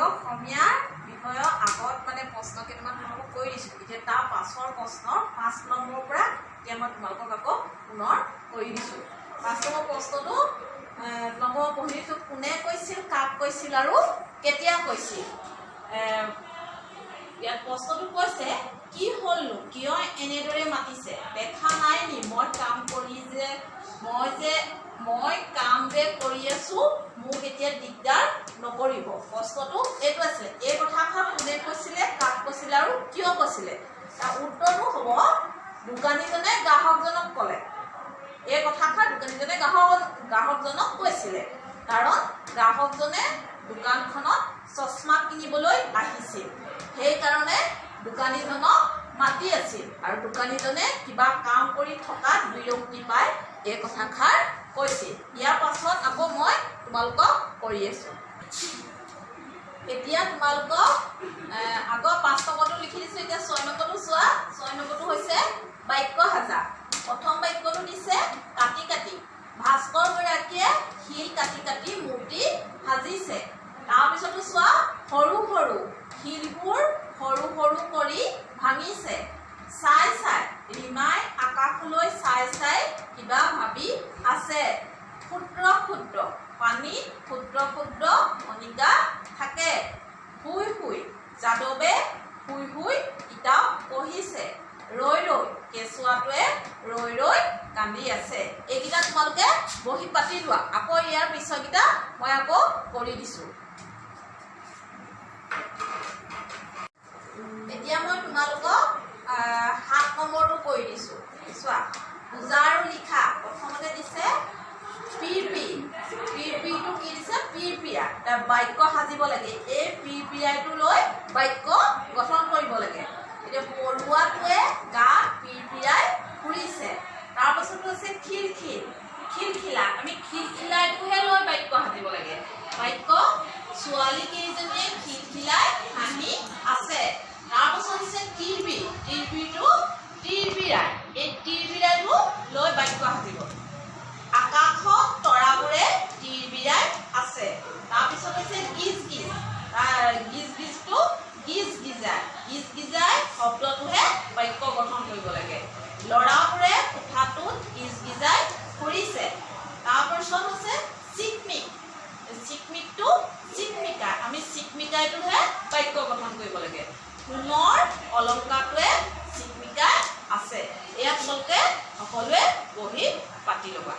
অসমীয়া বিষয়ৰ আগত মানে প্ৰশ্ন কেইটামান তোমালোকক কৈ দিছোঁ। এতিয়া তাৰ পাছৰ প্ৰশ্নৰ 5 নম্বৰৰ পৰা এতিয়া মই তোমালোকক আকৌ পুনৰ কৰি দিছোঁ। 5 নম্বৰ প্ৰশ্নটো নম্বৰ পঢ়িছোঁ, কোনে কৈছিল, কাক কৈছিল আৰু কেতিয়া কৈছিল। ইয়াত প্ৰশ্নটো কৈছে, কি হ'লনো, কিয় এনেদৰে মাতিছে, দেখা নাই নি মই কাম যে কৰি আছোঁ, মোক এতিয়া দিগদাৰ নকৰিব। প্ৰশ্নটো এইটো আছিলে। এই কথাষাৰ কোনে কৈছিলে, কাক কৈছিলে আৰু কিয় কৈছিলে। তাৰ উত্তৰটো হ'ব, দোকানীজনে গ্ৰাহকজনক ক'লে। এই কথাষাৰ দোকানীজনে গ্ৰাহকজনক কৈছিলে, কাৰণ গ্ৰাহকজনে দোকানখনত চশমা কিনিবলৈ আহিছিল। সেইকাৰণে দোকানীজনক মাতি আছিল আৰু দোকানীজনে কিবা কাম কৰি থকাত বিৰক্তি পাই এই কথাষাৰ কৈছিল। ইয়াৰ পাছত আকৌ মই তোমালোকক কৰি আছোঁ। এতিয়া তোমালোকক আগৰ 5 নম্বৰটো লিখি দিছোঁ। এতিয়া 6 নম্বৰটো চোৱা। 6 নম্বৰটো হৈছে বাক্য সাজা। প্ৰথম বাক্যটো দিছে, কাটি কাটি। ভাস্কৰ গৰাকীয়ে শিল কাটি কাটি মূৰ্তি সাজিছে। তাৰপিছতো চোৱা, সৰু সৰু শিলবোৰ সৰু সৰু কৰি ভাঙিছে। চাই চাই ৰীমাই আকাশলৈ চাই চাই কিবা ভাবি আছে। ক্ষুদ্ৰ ক্ষুদ্ৰ পানীত ক্ষুদ্ৰ ক্ষুদ্ৰ কণিকা থাকে। শুই শুই যাদৱে শুই শুই কিতাপ পঢ়িছে। ৰৈ ৰৈ কেঁচুৱাটোৱে ৰৈ ৰৈ কান্দি আছে। এইকেইটা তোমালোকে বহি পাতি লোৱা। আকৌ ইয়াৰ পিছৰকেইটা মই আকৌ কৰি দিছোঁ। এতিয়া মই তোমালোকক 7 নম্বৰটো কৰি দিছোঁ। চোৱা, বুজা আৰু লিখা। প্ৰথমতে দিছে পিৰপি। পিৰপিটো কি দিছে, পিৰপিৰা। তাৰ বাক্য সাজিব লাগে। এই পিৰপিৰাটো লৈ বাক্য গঠন কৰিব লাগে। এতিয়া পৰুৱাটোৱে গা পিৰপিৰাই ফুৰিছে। তাৰপাছত হৈছে খিলখিল, খিলখিলা। আমি খিলখিলাইটোহে লৈ বাক্য সাজিব লাগে। বাক্য, ছোৱালী কেইজনীয়ে খিলখিলাই হাঁহি আছে। তাৰপাছত হৈছে তিৰবিৰ। তিৰবিৰটো তিৰবিৰাই। এই তিৰবিৰাইটো লৈ বাক্য সাজিব। আকাশত তৰাবোৰে তিৰবিৰাই আছে। তাৰপিছত হৈছে গিজ গিজ। গিজ গিজটো গিজ গিজাই। গিজ গিজাই শব্দটোহে বাক্য গঠন কৰিব লাগে। ল'ৰাবোৰে কোঠাটোত গিজ গিজাই ফুৰিছে। তাৰপিছত হৈছে চিকমিক। চিকমিকটো চিকমিকাই। আমি চিকমিকাইটোহে বাক্য গঠন কৰিব লাগে। সোণৰ অলংকাৰটোৱে চিকমিকাই আছে। এয়া তোমালোকে সকলোৱে বহি পাতি ল'বা।